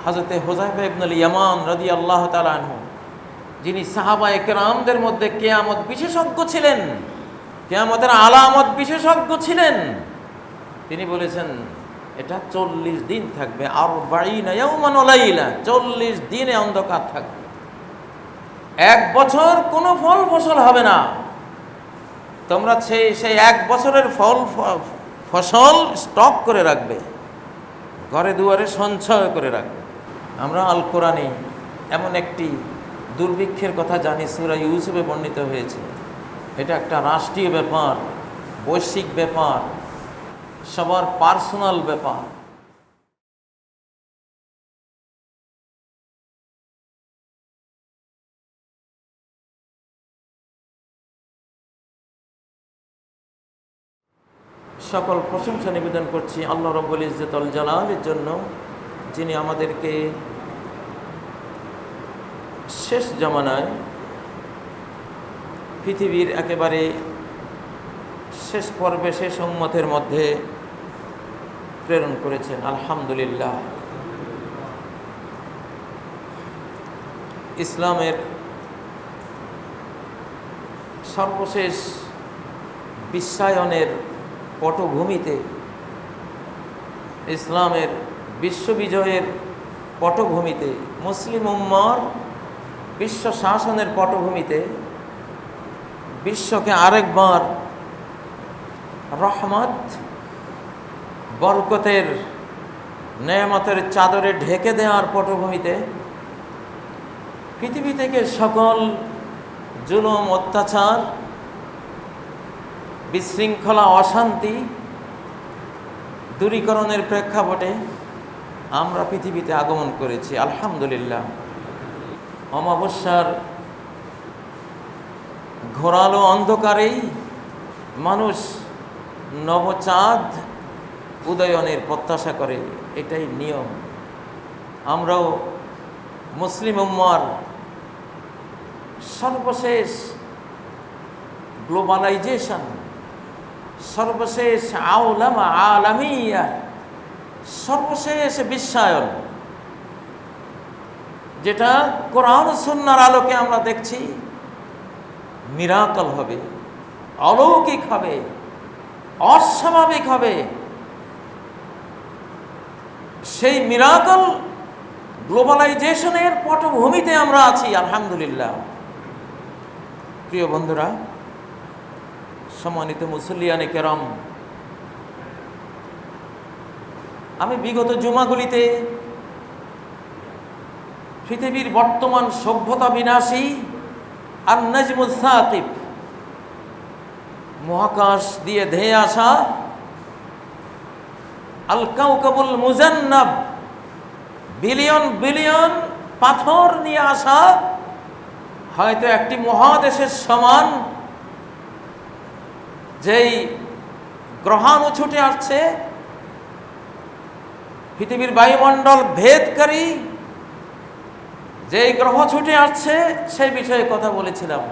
হযরতে হুযায়ফা ইবনুল ইয়ামান রাদিয়াল্লাহু তাআলা আনহু, যিনি সাহাবায়ে কেরামদের মধ্যে কিয়ামত বিশেষজ্ঞ ছিলেন, কিয়ামতের আলামত বিশেষজ্ঞ ছিলেন, তিনি বলেছেন এটা 40 দিন থাকবে, 40 ইয়াওমান ওয়া লাইলা, 40 দিনে অন্ধকার থাকবে, 1 বছর কোনো ফল ফসল হবে না। তোমরা সেই 1 বছরের ফসল স্টক করে রাখবে, ঘরে দুয়ারে সঞ্চয় করে রাখবে। আমরা আল কোরআনে এমন একটি দুর্ভিক্ষের কথা জানি, সূরা ইউসুফে বর্ণিত হয়েছে। এটা একটা রাষ্ট্রীয় ব্যাপার, বৈশ্বিক ব্যাপার, সবার পার্সোনাল ব্যাপার। সকল প্রশংসা নিবেদন করছি আল্লাহ রাব্বুল ইজ্জত ওয়াল জালালের জন্য, যিনি আমাদেরকে শেষ জামানায় পৃথিবীর একেবারে শেষ পর্বে শেষ উম্মতের মধ্যে প্রেরণ করেছেন। আলহামদুলিল্লাহ। ইসলামের সর্বশেষ বিশ্বায়নের পটভূমিতে, ইসলামের বিশ্ববিজয়ের পটভূমিতে, মুসলিম উম্মার বিশ্ব শাসনের পটভূমিতে বিশ্বকে আরেকবার রহমত, বরকতের, নেয়ামতের চাদরে ঢেকে দেওয়ার পটভূমিতে পৃথিবী থেকে সকল জুলুম, অত্যাচার, বিশৃঙ্খলা, অশান্তি দূরীকরণের প্রেক্ষাপটে আমরা পৃথিবীতে আগমন করেছি। আলহামদুলিল্লাহ। অমাবস্যার ঘোরালো অন্ধকারেই মানুষ নবচাঁদ উদয়নের প্রত্যাশা করে, এটাই নিয়ম। আমরাও মুসলিম উম্মার সর্বশেষ গ্লোবালাইজেশন, সর্বশেষ আলামিয়া, সর্বশেষ বিশ্বায়ন, যেটা কোরআন সুন্নাহর আলোকে আমরা দেখছি, মিরাকল হবে, অলৌকিক হবে, অস্বাভাবিক হবে। সেই মিরাকল গ্লোবালাইজেশনের পটভূমিতে আমরা আছি। আলহামদুলিল্লাহ। প্রিয় বন্ধুরা, সম্মানিত মুসল্লিয়ানে কেরাম, আমি বিগত জুমাগুলিতে পৃথিবীর বর্তমান সভ্যতা বিনাশী আর নাজমুস সাকিব, মহাকাশ দিয়ে ধেয়ে আসা আল কাউকাবুল মুজান্নাব, বিলিয়ন বিলিয়ন পাথর নিয়ে আসা হয়তো একটি মহাদেশের সমান যেই গ্রহাণু ছুটে আসছে, পৃথিবীর বায়ুমণ্ডল ভেদকারী যেই গ্রহ ছুটে আসছে, সেই বিষয়ে কথা বলেছিলাম।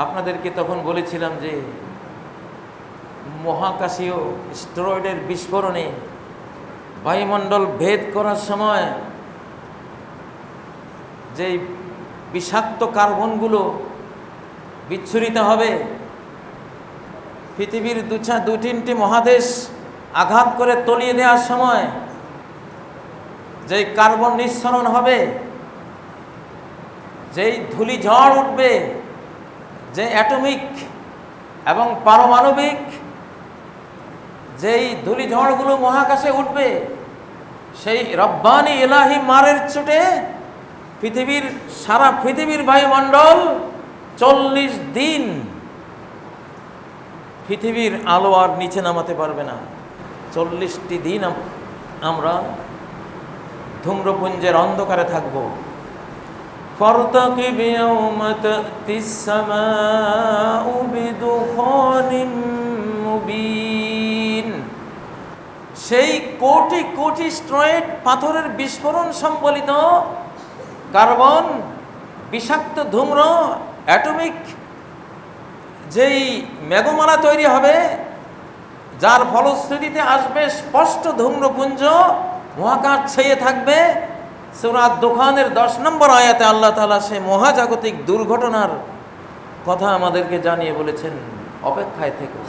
আপনাদেরকে তখন বলেছিলাম যে মহাকাশীয় স্টেরয়েডের বিস্ফোরণে বায়ুমণ্ডল ভেদ করার সময় যেই বিষাক্ত কার্বনগুলো বিচ্ছুরিত হবে, পৃথিবীর দু তিনটি মহাদেশ আঘাত করে তলিয়ে দেওয়ার সময় যেই কার্বন নিঃসরণ হবে, যেই ধূলি ঝড় উঠবে, যে অ্যাটমিক এবং পারমাণবিক যেই ধূলি ঝড়গুলো মহাকাশে উঠবে, সেই রব্বানি ইলাহি মারের চোটে সারা পৃথিবীর বায়ুমণ্ডল 40 দিন পৃথিবীর আলো আর নিচে নামাতে পারবে না। 40টি দিন আমরা ধূম্রপুঞ্জের অন্ধকারে থাকব। ফারতাকিব ইয়াওমা তা'তিস সামাউ বিদুখানিম মুবিন। সেই কোটি কোটি স্টেরয়েড পাথরের বিস্ফোরণ সম্বলিত কার্বন, বিষাক্ত ধূম্র, অ্যাটমিক যেই মেঘমালা তৈরি হবে, যার ফলশ্রুতিতে আসবে স্পষ্ট ধূম্রপুঞ্জ, মহাকাশ ছেয়ে থাকবে। সূরা দুখানের 10 নম্বর আয়াতে আল্লাহ তাআলা সেই মহাজাগতিক দুর্ঘটনার কথা আমাদেরকে জানিয়ে বলেছেন, অপেক্ষায় থেকো।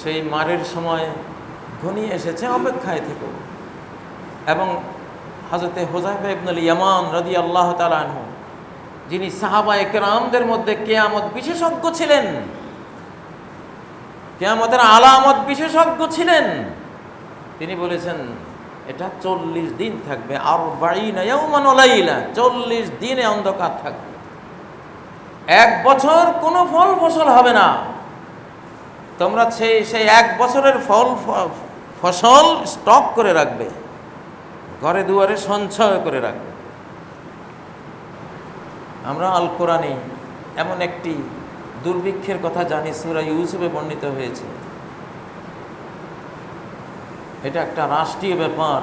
সেই মারের সময় ঘনিয়ে এসেছে, অপেক্ষায় থেকো। এবং হযরতে হুযায়ফা ইবনুল ইয়ামান রাদিয়াল্লাহু তাআলা আনহু, যিনি সাহাবায়ে কেরামদের মধ্যে কিয়ামত বিশেষজ্ঞ ছিলেন, কিয়ামতের আলামত বিশেষজ্ঞ ছিলেন, তিনি বলেছেন এটা 40 দিন থাকবে। 40 ইয়াওমান ওয়া লাইলা, 40 দিনে অন্ধকার থাকবে। 1 বছর কোনো ফল ফসল হবে না। তোমরা সেই 1 বছরের ফসল স্টক করে রাখবে, ঘরে দুয়ারে সঞ্চয় করে রাখবে। আমরা আল কোরআনে এমন একটি দুর্ভিক্ষের কথা জানি, সূরা ইউসুফে বর্ণিত হয়েছে। এটা একটা রাষ্ট্রীয় ব্যাপার,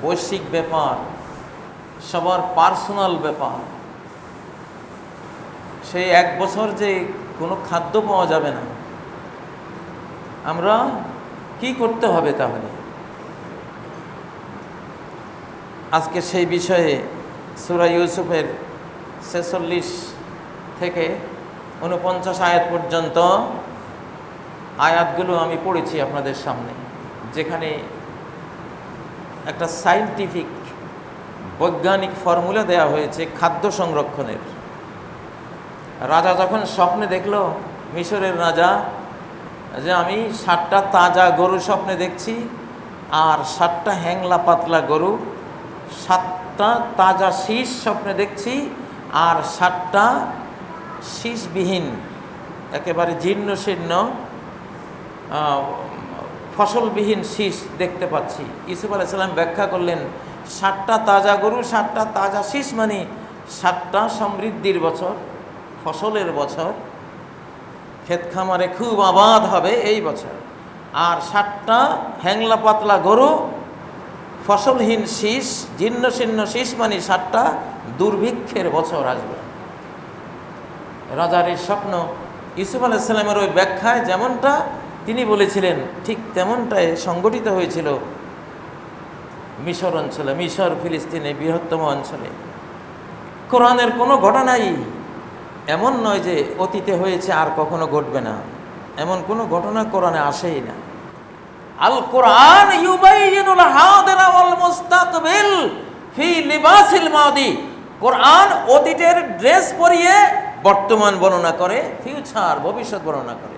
বৈশ্বিক ব্যাপার, সবার পার্সোনাল ব্যাপার। সেই 1 বছর যে কোনো খাদ্য পাওয়া যাবে না, আমরা কি করতে হবে তাহলে? আজকে সেই বিষয়ে সূরা ইউসুফের 46 থেকে 49 আয়াত পর্যন্ত আয়াতগুলো আমি পড়েছি আপনাদের সামনে, যেখানে একটা সায়েন্টিফিক বৈজ্ঞানিক ফর্মুলা দেয়া হয়েছে খাদ্য সংরক্ষণের। রাজা যখন স্বপ্নে দেখলো, মিশরের রাজা, যে আমি 7টা তাজা গরু স্বপ্নে দেখছি, আর 7টা হ্যাংলা পাতলা গরু, 7টা তাজা শীষ স্বপ্নে দেখছি, আর 7টা শীষবিহীন একেবারে জীর্ণ শীর্ণ ফসলবিহীন শীষ দেখতে পাচ্ছি। ইউসুফ আলাইহিস সালাম ব্যাখ্যা করলেন, 7টা তাজা গরু, 7টা তাজা শীষ মানে 7টা সমৃদ্ধির বছর, ফসলের বছর, ক্ষেত খামারে খুব আবাদ হবে এই বছর। আর 7টা হ্যাংলা পাতলা গরু, ফসলহীন শীষ, জীর্ণ শীর্ণ শীষ মানে 7টা দুর্ভিক্ষের বছর আসবে। রাজার এই স্বপ্ন ইউসুফ আলাইহিস সালামের ওই ব্যাখ্যায় যেমনটা তিনি বলেছিলেন, ঠিক তেমনটাই সংগঠিত হয়েছিল মিশর অঞ্চলে, মিশর ফিলিস্তিনের বৃহত্তম অঞ্চলে। কোরআনের কোনো ঘটনাই এমন নয় যে অতীতে হয়েছে আর কখনো ঘটবে না, এমন কোনো ঘটনা কোরআনে আসেই না। আল কোরআন ইউবাইয়িনুল হাদিরা ওয়াল মুস্তাকবিল ফি লিবাসিল মাদি। কোরআন অতীতের ড্রেস পরিয়ে বর্তমান বর্ণনা করে, ফিউচার ভবিষ্যৎ বর্ণনা করে।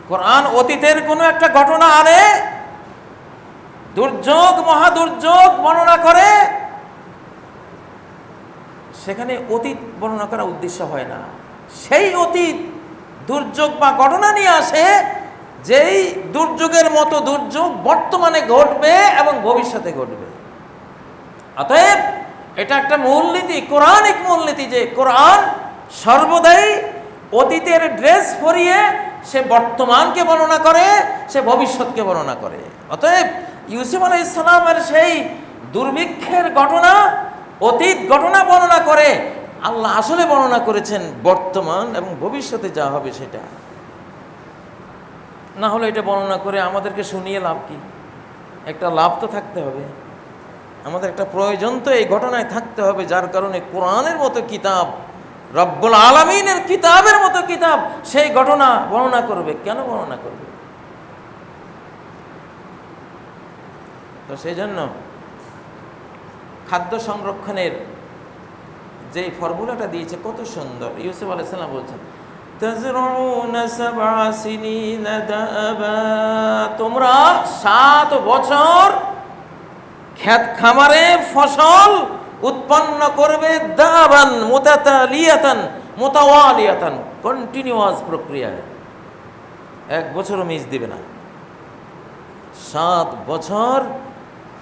কোরআন অতীতের কোনো একটা ঘটনা আনে, দুর্যোগ মহাদুর্যোগ বর্ণনা করে, সেখানে অতীত বর্ণনা করা উদ্দেশ্য হয় না। সেই অতীত দুর্যোগ বা ঘটনা নিয়ে আসে যেই দুর্যোগের মতো দুর্যোগ বর্তমানে ঘটবে এবং ভবিষ্যতে ঘটবে। অতএব এটা একটা মূলনীতি, কোরআনিক মূলনীতি, যে কোরআন সর্বদাই অতীতের ড্রেস পরিয়ে সে বর্তমানকে বর্ণনা করে, সে ভবিষ্যৎকে বর্ণনা করে। অতএব ইউসুফ আলাইহিস সালামের সেই দুর্ভিক্ষের ঘটনা, অতীত ঘটনা বর্ণনা করে, আল্লাহ আসলে বর্ণনা করেছেন বর্তমান এবং ভবিষ্যতে যা হবে সেটা। না হলে এটা বর্ণনা করে আমাদেরকে শুনিয়ে লাভ কি? একটা লাভ তো থাকতে হবে, আমাদের একটা প্রয়োজন তো এই ঘটনায় থাকতে হবে, যার কারণে কোরআনের মতো কিতাব, রব্বুল আলামিনের কিতাবের মতো কিতাব সেই ঘটনা বর্ণনা করবে। কেন বর্ণনা করবে? তো সেই জন্য খাদ্য সংরক্ষণের যে ফর্মুলাটা দিয়েছে কত সুন্দর। ইউসুফ আলাইহিস সালাম বলছেন, তাজরউনা সাবআ সিনিনা দাবা, তোমরা 7 বছর ক্ষেত খামারে ফসল উৎপন্ন করবে, দাবান মুতাতালিয়াতান মুতাওয়ালিয়াতান, কন্টিনিউয়াস প্রক্রিয়ায়, 1 বছরও মিস দিবে না। 7 বছর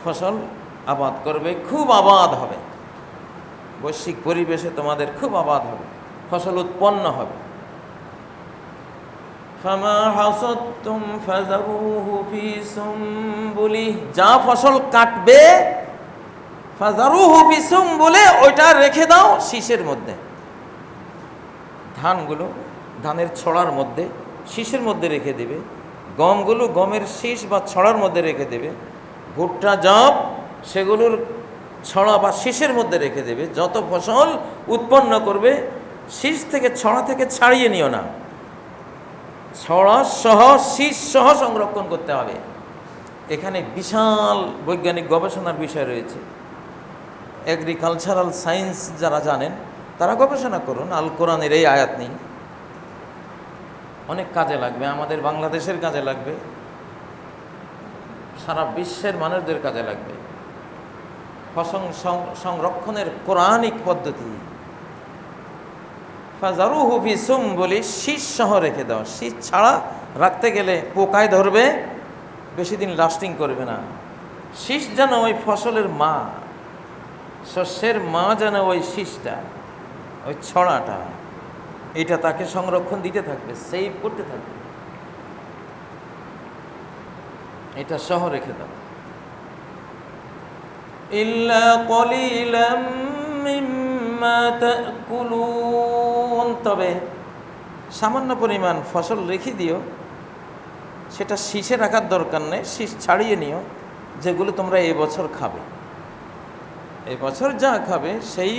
ফসল আবাদ করবে, খুব আবাদ হবে, বৈশ্বিক পরিবেশে তোমাদের খুব আবাদ হবে, ফসল উৎপন্ন হবে। ফামা হাসাদতুম ফাযারুহু ফি সুমবুলিহি, যা ফসল কাটবে, ফাযারুহু ফি সুমবুলি, ওইটা রেখে দাও শীষের মধ্যে। ধানগুলো ধানের ছড়ার মধ্যে, শীষের মধ্যে রেখে দিবে, গমগুলো গমের শীষ বা ছড়ার মধ্যে রেখে দেবে, ভুট্টা জব সেগুলোর ছড়া বা শীষের মধ্যে রেখে দেবে। যত ফসল উৎপন্ন করবে শীষ থেকে ছড়া থেকে ছাড়িয়ে নিও না, ছড়া সহ শীষ সহ সংরক্ষণ করতে হবে। এখানে বিশাল বৈজ্ঞানিক গবেষণার বিষয় রয়েছে। এগ্রিকালচারাল সায়েন্স যারা জানেন তারা গবেষণা করুন আল কোরআনের এই আয়াত নিয়ে, অনেক কাজে লাগবে, আমাদের বাংলাদেশের কাজে লাগবে, সারা বিশ্বের মানুষদের কাজে লাগবে। ফসল সংরক্ষণের কোরআনিক পদ্ধতি, ফাজারুহু ফি সুমবুলি, শীষ সহ রেখে দাও। শীষ ছাড়া রাখতে গেলে পোকায় ধরবে, বেশি দিন লাস্টিং করবে না। শীষ যেন ওই ফসলের মা, শস্যের মা যেন ওই শীষটা, ওই ছড়াটা, এটা তাকে সংরক্ষণ দিতে থাকবে, সেভ করতে থাকবে। এটা সহ রেখে দাও। ইল্লা কলিলাম মিম্মা তাকুলুন, তবে সামান্য পরিমাণ ফসল রেখে দিও, সেটা শীষে রাখার দরকার নেই, শীষ ছাড়িয়ে নিও, যেগুলো তোমরা এবছর খাবে। এবছর যা খাবে সেই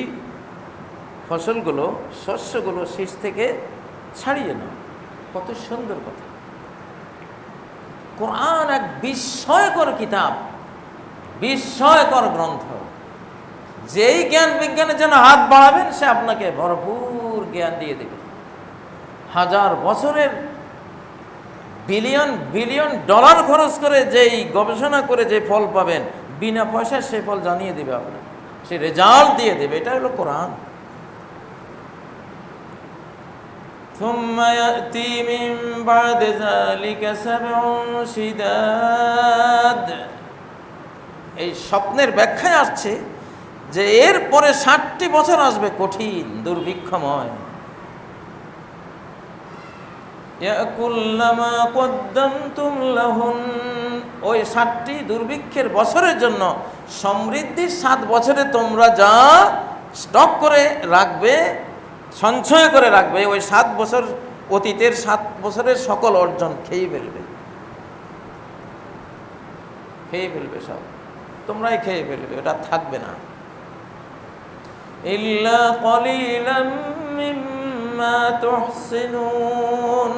ফসলগুলো, শস্যগুলো শীষ থেকে ছাড়িয়ে নাও। কত সুন্দর কথা! কোরআন এক বিস্ময়কর কিতাব, বিস্ময়কর গ্রন্থ। যেই জ্ঞান বিজ্ঞানের জন্য হাত বাড়াবেন সে আপনাকে ভরপুর জ্ঞান দিয়ে দেবে। হাজার বছরের বিলিয়ন বিলিয়ন ডলার খরচ করে যেই গবেষণা করে যে ফল পাবেন, বিনা পয়সায় সে ফল জানিয়ে দেবে আপনাকে, সে রেজাল্ট দিয়ে দেবে। এটা হলো কোরআন। ثم يأتي من بعد ذلك سبع شداد, এই স্বপ্নের ব্যাখ্যায় আসছে যে এরপরে 60টি বছর আসবে কঠিন দুর্ভিক্ষময়। ইয়াকুল্লামা কদ্দামতুম লাহুন, ওই 60টি দুর্ভিক্ষের বছরের জন্য সমৃদ্ধির 7 বছরে তোমরা যা স্টক করে রাখবে, সঞ্চয় করে রাখবে, ওই 7 বছর অতীতের 7 বছরের সকল অর্জন খেয়ে ফেলবে, খেয়ে ফেলবে, সব তোমরাই খেয়ে ফেলবে, ওটা থাকবে না। ইল্লা কলিলাম মিম্মা তুহসিনুন,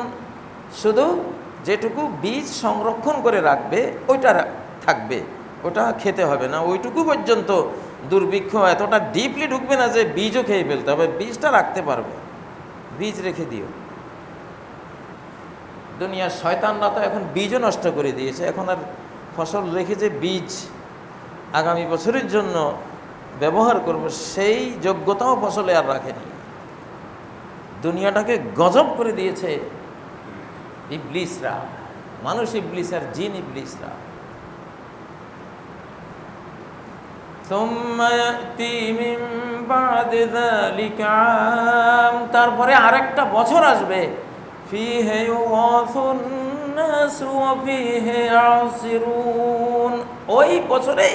শুধু যেটুকু বীজ সংরক্ষণ করে রাখবে ওইটা থাকবে, ওটা খেতে হবে না। ওইটুকু পর্যন্ত দুর্ভিক্ষ এতটা ডিপলি ঢুকবে না যে বীজও খেয়ে ফেলতে হবে, বীজটা রাখতে পারবে, বীজ রেখে দিও। দুনিয়ার শয়তানরা তো এখন বীজও নষ্ট করে দিয়েছে, এখন আর ফসল রেখে যে বীজ আগামী বছরের জন্য ব্যবহার করব সেই যোগ্যতাও ফসলে আর রাখেনি। দুনিয়াটাকে গজব করে দিয়েছে ইবলিসরা, মানুষ ইবলিস আর জিন ইবলিসরা। তারপরে আরেকটা বছর আসবে, ওই বছরে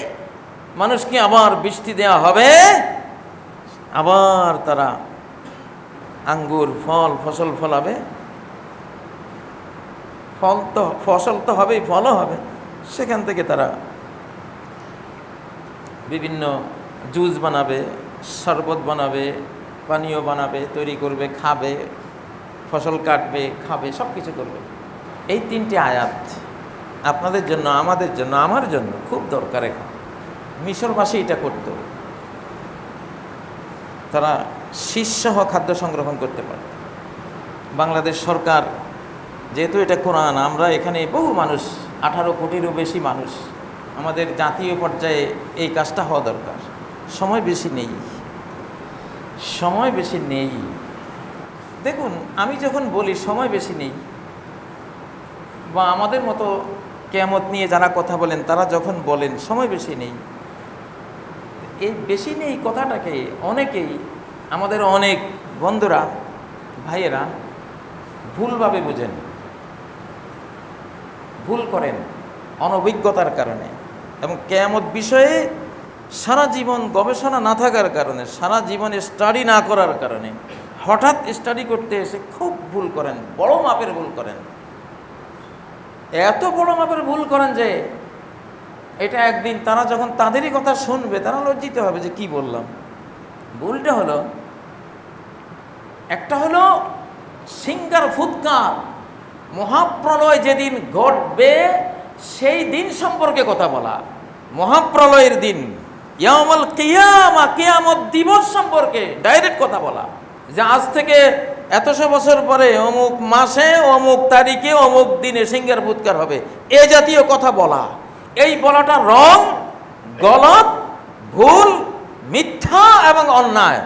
মানুষকে আবার বৃষ্টি দেওয়া হবে, আবার তারা আঙ্গুর ফল ফসল ফলাবে, ফসল তো হবেই, ফলও হবে, সেখান থেকে তারা বিভিন্ন জুস বানাবে, শরবত বানাবে, পানীয় বানাবে, তৈরি করবে, খাবে, ফসল কাটবে, খাবে, সব কিছু করবে। এই 3টি আয়াত আপনাদের জন্য, আমাদের জন্য, আমার জন্য খুব দরকার। এখন মিশরবাসী এটা করত, তারা শীষসহ খাদ্য সংরক্ষণ করতে পারে। বাংলাদেশ সরকার যেহেতু এটা কোরআন, আমরা এখানে বহু মানুষ, 18 কোটিরও বেশি মানুষ, আমাদের জাতীয় পর্যায়ে এই কাজটা হওয়া দরকার। সময় বেশি নেই, সময় বেশি নেই। দেখুন, আমি যখন বলি সময় বেশি নেই, বা আমাদের মতো কিয়ামত নিয়ে যারা কথা বলেন তারা যখন বলেন সময় বেশি নেই, এই বেশি নেই কথাটাকে অনেকেই, আমাদের অনেক বন্ধুরা, ভাইয়েরা ভুলভাবে বোঝেন, ভুল করেন অনভিজ্ঞতার কারণে, এবং কিয়ামত বিষয়ে সারা জীবন গবেষণা না থাকার কারণে, সারা জীবন স্টাডি না করার কারণে হঠাৎ স্টাডি করতে এসে খুব ভুল করেন, বড় মাপের ভুল করেন। এত বড় মাপের ভুল করেন যে এটা একদিন তারা যখন তাদেরই কথা শুনবে তারা লজ্জিত হবে যে কি বললাম। ভুলটা হলো, একটা হলো সিঙ্গার ফুৎকার, মহাপ্রলয় যেদিন ঘটবে সেই দিন সম্পর্কে কথা বলা, মহাপ্রলয়ের দিন, ইয়াউমুল কিয়ামা, কিয়ামত দিবস সম্পর্কে ডাইরেক্ট কথা বলা, যে আজ থেকে এতশো বছর পরে অমুক মাসে অমুক তারিখে অমুক দিনে সিঙ্গার ফুৎকার হবে, এ জাতীয় কথা বলা। এই বলাটা রং, গলত, ভুল, মিথ্যা এবং অন্যায়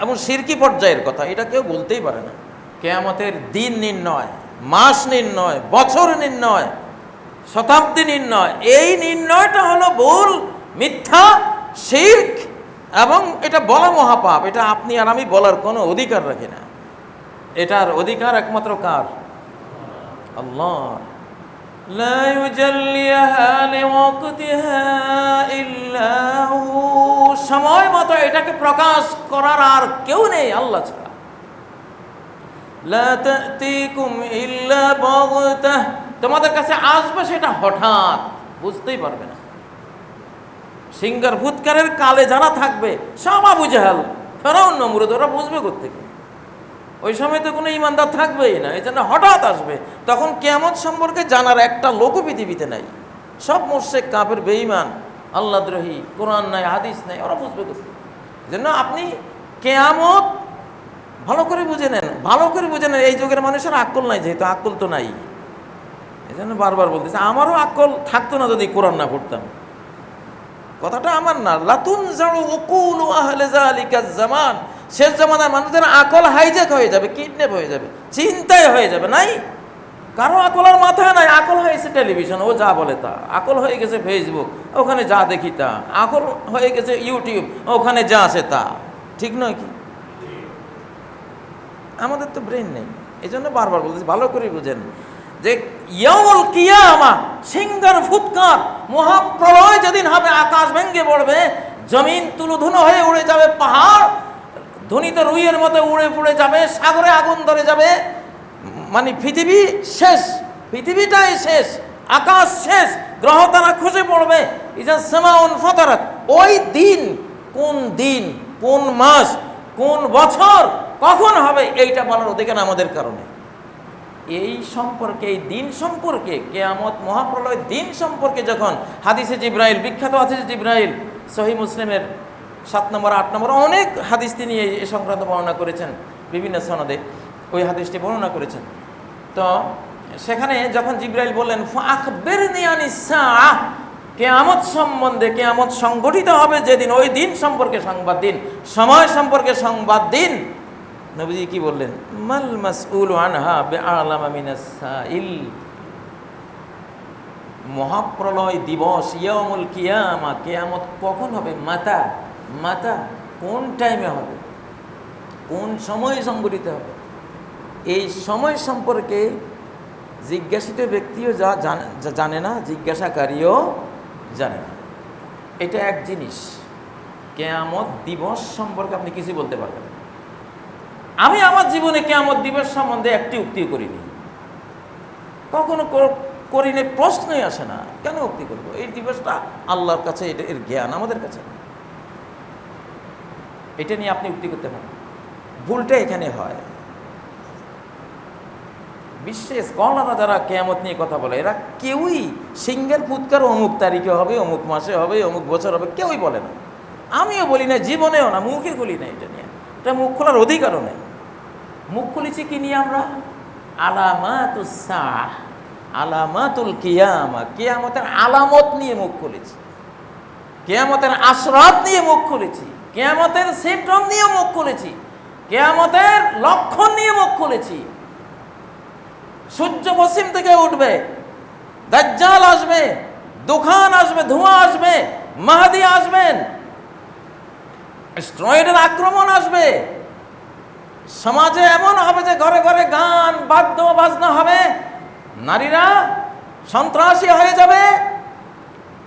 এবং শিরকি পর্যায়ের কথা, এটা কেউ বলতেই পারে না। কিয়ামতের দিন নির্ণয়, মাস নির্ণয়, বছর নির্ণয়, শতাব্দী নির্ণয়, এই নির্ণয়টা হলো ভুল, মিথ্যা, শিরক এবং এটা বলা মহাপাপ। এটা আপনি আর আমি বলার কোনো অধিকার রাখি না, এটার অধিকার একমাত্র কার? আল্লাহ। লা ইউজাল্লিহা লিওয়াক্তিহা ইল্লা হু, সময় মতো এটাকে প্রকাশ করার আর কেউ নেই আল্লাহ ছাড়া। লা তা'তিকুম ইল্লা বাগতাহ, তোমাদের কাছে আসবে সেটা হঠাৎ, বুঝতেই পারবে না। সিঙ্গার ফুৎকারের কালে যারা থাকবে সব আবু জাহেল, ফেরাউন, নমরুদ, ওরা বুঝবে কোত্থেকে? ওই সময় তো কোনো ইমানদার থাকবেই না, এই জন্য হঠাৎ আসবে। তখন কিয়ামত সম্পর্কে জানার একটা লোকও পৃথিবীতে নাই, সব মুশরিক, কাফের, বেঈমান, আল্লাহদ্রোহী, কোরআন নাই, হাদিস নাই, ওরা বুঝবে কোথায়? জন্য আপনি কিয়ামত ভালো করে বুঝে নেন, ভালো করে বুঝে নেন। এই যুগের মানুষের আকল নাই, যেহেতু আকল তো নাই, এই জন্য বারবার বলতেছে। আমারও আকল থাকতো না যদি কোরআন না পড়তাম। কথাটা আমার না, লাতুনজাউ উকুলু আহলি যালিকাজ জামান, শেষ জামানার মানুষদের আকল হাইজ্যাক হয়ে যাবে, কিডন্যাপ হয়ে যাবে, চিন্তায় হয়ে যাবে। নাই কারো আকল আর মাথায় নাই, আকল হয়েছে টেলিভিশন, ও যা বলে তা, আকল হয়ে গেছে ফেসবুক, ওখানে যা দেখি তা, আকল হয়ে গেছে ইউটিউব, ওখানে যা আছে তা। ঠিক নয় কি? আমাদের তো ব্রেন নেই, এই জন্য বারবার বলতেছি ভালো করে বুঝেন যে ইয়াউমুল কিয়ামা, সিঙ্গার ফুৎকার, মহাপ্রলয় যেদিন হবে, আকাশ ভেঙে পড়বে, জমিন তুলুধুনো হয়ে উড়ে যাবে, পাহাড় ধ্বনিত রুইয়ের মতো উড়ে পুড়ে যাবে, সাগরে আগুন ধরে যাবে, মানে পৃথিবী শেষ, পৃথিবীটাই শেষ, আকাশ শেষ, গ্রহ তারা খসে পড়বে। ইজা সামাউন ফাতারাত, ওই দিন, কোন মাস, কোন বছর, কখন হবে এইটা বলার অধিকার আমাদের কারণে। এই সম্পর্কে, এই দিন সম্পর্কে, কিয়ামত মহাপ্রলয় দিন সম্পর্কে যখন হাদিসে জিব্রাইল, বিখ্যাত হাদিসে জিব্রাইল, সহিহ মুসলিমের 7 নম্বর 8 নম্বর অনেক হাদিস তিনি এই সংক্রান্ত বর্ণনা করেছেন, বিভিন্ন সনদে ওই হাদিসটি বর্ণনা করেছেন। তো সেখানে যখন জিব্রাইল বললেন ফাখবিরনি আনিস সাআহ, কিয়ামত সম্বন্ধে, কিয়ামত সংগঠিত হবে যেদিন, ওই দিন সম্পর্কে সংবাদ দিন, সময় সম্পর্কে সংবাদ দিন। নবীজি কি বললেন? মাল মাসউলু আনহা বিআলামা মিনাস সাইল, মহাপ্রলয় দিবস, ইয়াউমুল কিয়ামা, কিয়ামত কখন হবে, মাতা কোন টাইমে হবে, কোন সময়ে সংগঠিত হবে, এই সময় সম্পর্কে জিজ্ঞাসিত ব্যক্তিও জানে না, জিজ্ঞাসাকারীও জানে না। এটা এক জিনিস। কিয়ামত দিবস সম্পর্কে আপনি কিছু বলতে পারবেন না। আমি আমার জীবনে কিয়ামত দিবস সম্বন্ধে একটি উক্তিও করিনি, কখনো করিনি, প্রশ্নই আসে না। কেন উক্তি করবো? এই দিবসটা আল্লাহর কাছে, এটা এর জ্ঞান আমাদের কাছে না। এটা নিয়ে আপনি উক্তি করতে পারেন। ভুলটা এখানে হয়, বিশ্বে স্কলাররা যারা কিয়ামত নিয়ে কথা বলে, এরা কেউই সিঙ্গার ফুৎকার অমুক তারিখে হবে, অমুক মাসে হবে, অমুক বছর হবে, কেউই বলে না। আমিও বলি না, জীবনেও না, মুখে খুলি না এটা নিয়ে। এটা মুখ খোলার অধিকারও নেই। মুখ খুলেছি কি নিয়ে আমরা? আলামাতুস সাআহ, আলামাতুল কিয়ামা, কিয়ামতের আলামত নিয়ে মুখ খুলেছি, কিয়ামতের আশরাত নিয়ে মুখ খুলেছি, কিয়ামতের সিম্পটম নিয়ে মুখ খুলেছি, কিয়ামতের লক্ষণ নিয়ে মুখ খুলেছি। সূর্য পশ্চিম থেকে উঠবে, দাজ্জাল আসবে, দুখান আসবে, ধোঁয়া আসবে, মাহদী আসবেন, অ্যাস্টেরয়েডের আক্রমণ আসবে, সমাজে এমন হবে যে ঘরে ঘরে গান বাদ্য বাজনা হবে, নারীরা সন্ত্রাসী হয়ে যাবে,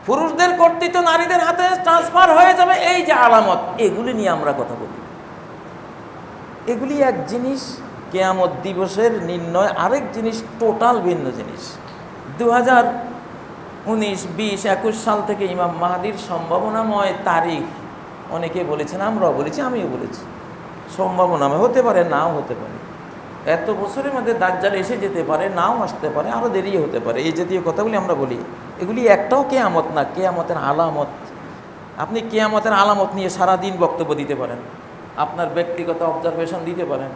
পুরুষদের কর্তৃত্ব নারীদের হাতে ট্রান্সফার হয়ে যাবে। এই যে আলামত, এগুলি নিয়ে আমরা কথা বলি। এগুলি এক জিনিস, কিয়ামত দিবসের নির্ণয় আরেক জিনিস, টোটাল ভিন্ন জিনিস। 2019, 20, 21 সাল থেকে ইমাম মাহদির সম্ভাবনাময় তারিখ অনেকে বলেছেন, আমরাও বলেছি, আমিও বলেছি। সম্ভাবনাময় হতে পারে, নাও হতে পারে। এত বছরের মধ্যে দাজ্জাল এসে যেতে পারে, নাও আসতে পারে, আরও দেরি হতে পারে। এই জাতীয় কথাগুলি আমরা বলি, এগুলি একটাও কেয়ামত না, কেয়ামতের আলামত। আপনি কেয়ামতের আলামত নিয়ে সারাদিন বক্তব্য দিতে পারেন, আপনার ব্যক্তিগত অবজারভেশন দিতে পারেন,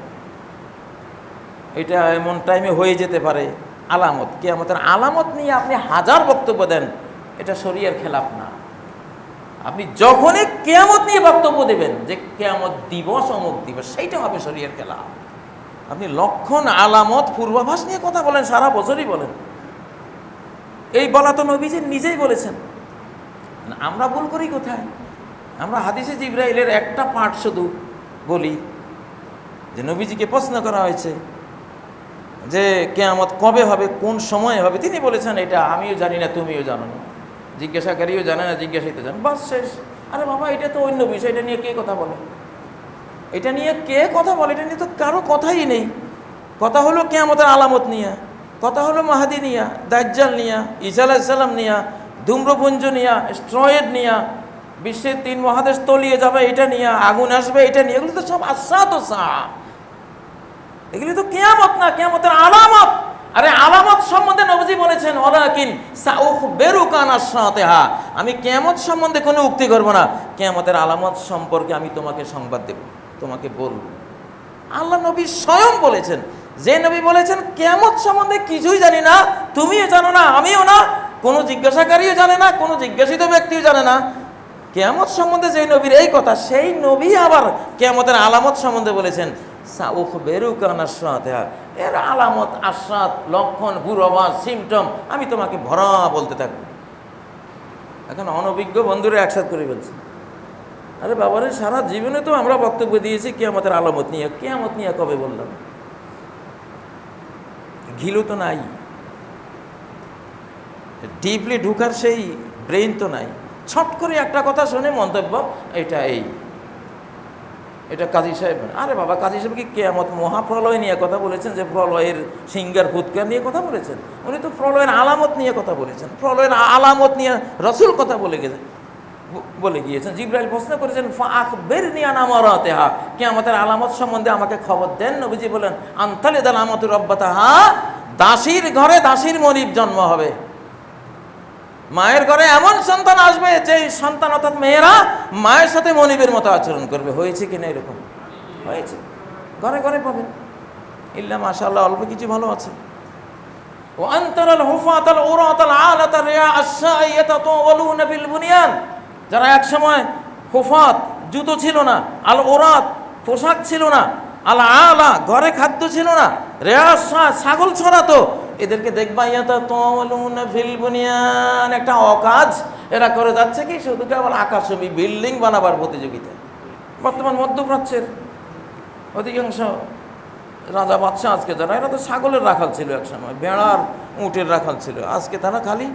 এটা এমন টাইমে হয়ে যেতে পারে। আলামত, কেয়ামতের আলামত নিয়ে আপনি হাজার বক্তব্য দেন, এটা শরীয়তের খেলাফ না। আপনি যখনই কেয়ামত নিয়ে বক্তব্য দেবেন যে কেয়ামত দিবস, অমুক দিবস, সেইটা হবে শরীয়তের খেলাফ। আপনি লক্ষণ, আলামত, পূর্বাভাস নিয়ে কথা বলেন, সারা বছরই বলেন। এই বলা তো নবীজি নিজেই বলেছেন। আমরা ভুল করি কোথায়? আমরা হাদিসে জিবরাইলের একটা পার্ট শুধু বলি, যে নবীজিকে প্রশ্ন করা হয়েছে যে কিয়ামত কবে হবে, কোন সময় হবে, তিনি বলেছেন এটা আমিও জানি না, তুমিও জানো না, জিজ্ঞাসাকারীও জানে না, জিজ্ঞাসাইতে জান, বাস শেষ। আরে বাবা, এটা তো অন্য বিষয়, এটা নিয়ে কে কথা বলে? এটা নিয়ে কে কথা বলে? এটা নিয়ে তো কারো কথাই নেই। কথা হলো কিয়ামতের আলামত নিয়ে, কথা হলো মাহাদি নিয়া, দাজ্জাল নিয়া, ঈসা আলাইহিস সালাম নিয়া, ধূম্রপুঞ্জ নিয়া, স্ট্রয়েড নিয়া, বিশ্বের 3 মহাদেশ তলিয়ে যাবে এটা নিয়ে, আগুন আসবে এটা নিয়ে, এগুলো তো সব আসাত ও সা, এগুলি তো কিয়ামত না, কিয়ামতের আলামত। আরে আলামত সম্বন্ধে নবীজি বলেছেন, ওয়ালাকিন সাউখবিরুকা আন আশরাতিহা, আমি কিয়ামত সম্বন্ধে কোনো উক্তি করব না, কিয়ামতের আলামত সম্পর্কে আমি তোমাকে সংবাদ দেব, তোমাকে বলবো। আল্লাহ নবী স্বয়ং বলেছেন, যে নবী বলেছেন কিয়ামত সম্বন্ধে কিছুই জানি না, তুমিও জানো না, আমিও না, কোনো জিজ্ঞাসাকারীও জানে না, কোনো জিজ্ঞাসিত ব্যক্তিও জানে না। কিয়ামত সম্বন্ধে যে নবীর এই কথা, সেই নবী আবার কিয়ামতের আলামত সম্বন্ধে বলেছেন সাউখবিরুকা আন আশরাতিহা, এর আলামত, আশরাত, লক্ষণ, পূর্বাভাস, সিমটম আমি তোমাকে ভরা বলতে থাকবো। এখন অনভিজ্ঞ বন্ধুরা একসাথে করে বলছে, আরে বাবারে, সারা জীবনে তো আমরা বক্তব্য দিয়েছি কিয়ামতের আলামত নিয়ে, কিয়ামত নিয়ে কবে বললাম? ঘিলু তো নাই, ডিপলি ঢুকার সেই ব্রেইন তো নাই। ছট করে একটা কথা শুনে মন্তব্য, এটা কাজী সাহেব। আরে বাবা, কাজী সাহেব কি কিয়ামত মহাপ্রলয় নিয়ে কথা বলেছেন, যে প্রলয়ের সিঙ্গার ফুৎকার নিয়ে কথা বলেছেন? উনি তো প্রলয়ের আলামত নিয়ে কথা বলেছেন। প্রলয়ের আলামত নিয়ে রসুল কথা বলে গিয়েছেন। জিবরাইল প্রশ্ন করেছেন, ফাআখবিরনি আন আমারাতিহা, কিয়ামতের আলামত সম্বন্ধে আমাকে খবর দেন। নবীজি বলেন, আনতালিদাল আমাতু রাব্বাতাহা, দাসীর ঘরে দাসীর মনিব জন্ম হবে। মায়ের ঘরে এমন সন্তান আসবে যে সন্তান, অর্থাৎ মেয়েরা মায়ের সাথে মনিবের মতো আচরণ করবে। হয়েছে কিনা এরকম? হয়েছে, ঘরে ঘরে পাবেন। ইল্লা মাশাআল্লাহ, অল্প কিছু ভালো আছে। ওয়া আনতারাল হুফাতাল উরাতাল আলাতা রিয়া আশ-শাই ইয়াতাতাওয়ালুনা বিল বুনিয়ান, যারা এক সময় হুফাত, জুতো ছিল না, আল উরাত, পোশাক ছিল না, আল আলা, ঘরে খাদ্য ছিল না, রিয়া আশ-শাই, ছাগল ছড়াতো, এদেরকে দেখবা ইয়াতাতাওয়ালুনা ফিল বুনিয়ান, একটা অকাজ এরা করে যাচ্ছে কি, শুধু কেবল আকাশচুম্বী বিল্ডিং বানাবার প্রতিযোগিতা। বর্তমান মধ্যপ্রাচ্যের অধিকাংশ রাজা বাদশাহ আজকে যারা, এরা তো ছাগলের রাখাল ছিল এক সময়, ভেড়ার, উটের রাখাল ছিল। আজকে তারা খালি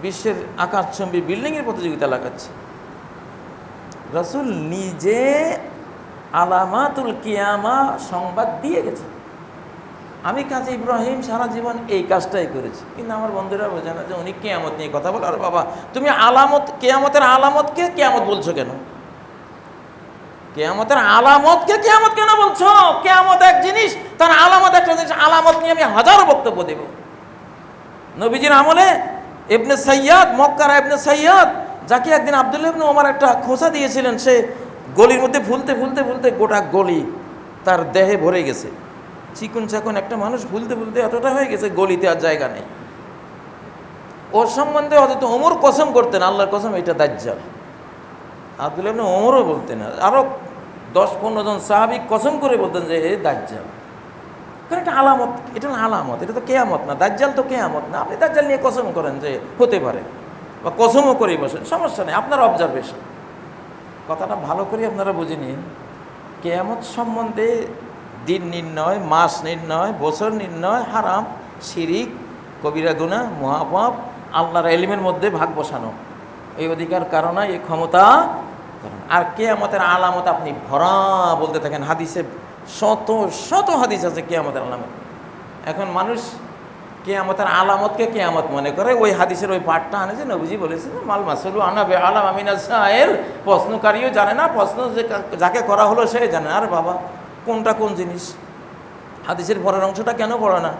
বিশ্বের আকাশচুম্বী বিল্ডিংয়ের প্রতিযোগিতা লাগাচ্ছে। রাসূল নিজে আলামাতুল কিয়ামা সংবাদ দিয়ে গেছে। আমি কাজী ইব্রাহিম সারা জীবন এই কাজটাই করেছি, কিন্তু আমার বন্ধুরা বোঝে না যে উনি কিয়ামত নিয়ে কথা বলে। আর বাবা, তুমি আলামত, কিয়ামতের আলামতকে কিয়ামত বলছো কেন? কিয়ামতের আলামতকে কিয়ামত কেন বলছো? কিয়ামত এক জিনিস, তার আলামত একটা জিনিস। আলামত নিয়ে আমি হাজারো বক্তব্য দেব। নবীজির আমলে ইবনে সাইয়াদ, মক্কার ইবনে সাইয়াদ, যাকে একদিন আব্দুল্লাহ ইবনে ওমর একটা খোঁচা দিয়েছিলেন, সে গলির মধ্যে ফুলতে ফুলতে ফুলতে গোটা গলি তার দেহে ভরে গেছে। চিকুন চাকুন একটা মানুষ ফুলতে ফুলতে এতটা হয়ে গেছে, গলিতে আর জায়গা নেই। ওর সম্বন্ধে অথচ ওমর কসম করতেন, আল্লাহর কসম এটা দাজ্জাল। আব্দুল্লাহ ইবনে ওমরও বলতেন, আরও 10-15 জন সাহাবী কসম করে বলতেন যে এ দাজ্জাল। কারণ এটা আলামত, এটা না আলামত, এটা তো কেয়ামত না। দাজ্জাল তো কেয়ামত না। আপনি দাজ্জাল নিয়ে কসম করেন যে হতে পারে, বা কসমও করে বসেন, সমস্যা নেই, আপনার অবজারভেশন। কথাটা ভালো করে আপনারা বুঝে নিন। কেয়ামত সম্বন্ধে দিন নির্ণয়, মাস নির্ণয়, বছর নির্ণয় হারাম, শিরিক, কবিরা গুনাহ, মহাপাপ, আল্লাহর ইলমের মধ্যে ভাগ বসানো, এই অধিকার কারণে, এই ক্ষমতা কারণ। আর কিয়ামতের আলামত আপনি ভরা বলতে থাকেন। হাদিসে শত শত হাদিস আছে কিয়ামতের আলামত। এখন মানুষ কেয়ামতের আলামতকে কেয়ামত মনে করে। ওই হাদিসের ওই পাঠটা আনেছে, নবীজি বলেছেন মাল মাসুলু আনা বে আলাম আমিনা সায়েল, প্রশ্নকারীও জানে না, প্রশ্ন যাকে করা হলো সে জানে। আর বাবা কোনটা কোন জিনিস? হাদিসের পরের অংশটা কেন পড়ে না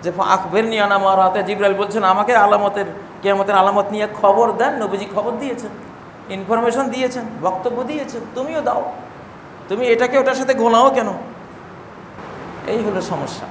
যে আখবের নিয়ে আনা মারাতে, জিবরাইল বলছেন আমাকে আলামতের কেয়ামতের আলামত নিয়ে খবর দেন। নবীজি খবর দিয়েছেন, ইনফরমেশন দিয়েছেন, বক্তব্য দিয়েছেন, তুমিও দাও। তুমি এটাকে ওটার সাথে ঘোলাও কেন? এই হলো সমস্যা।